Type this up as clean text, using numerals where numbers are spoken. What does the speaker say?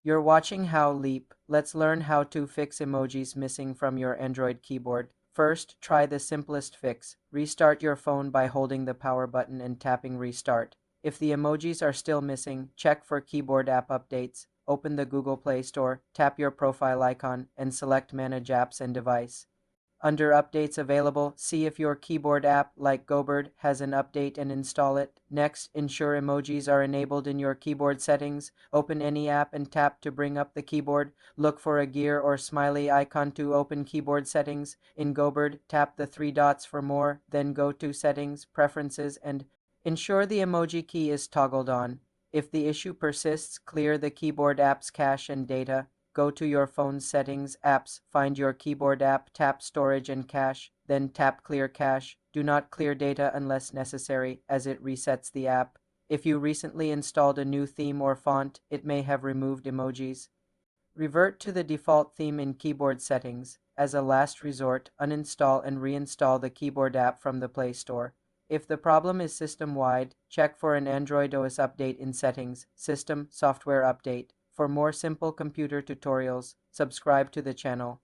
You're watching How Leap. Let's learn how to fix emojis missing from your Android keyboard. First, try the simplest fix. Restart your phone by holding the power button and tapping restart. If the emojis are still missing, check for keyboard app updates. Open the Google Play Store, tap your profile icon, and select Manage Apps and Device. Under Updates Available, see if your keyboard app, like GoBird, has an update and install it. Next, ensure emojis are enabled in your keyboard settings. Open any app and tap to bring up the keyboard. Look for a gear or smiley icon to open keyboard settings. In GoBird, tap the three dots for more, then go to Settings, Preferences, and ensure the emoji key is toggled on. If the issue persists, clear the keyboard app's cache and data. Go to your phone's settings, apps, find your keyboard app, tap storage and cache, then tap clear cache. Do not clear data unless necessary, as it resets the app. If you recently installed a new theme or font, it may have removed emojis. Revert to the default theme in keyboard settings. As a last resort, uninstall and reinstall the keyboard app from the Play Store. If the problem is system-wide, check for an Android OS update in Settings, System, Software Update. For more simple computer tutorials, subscribe to the channel.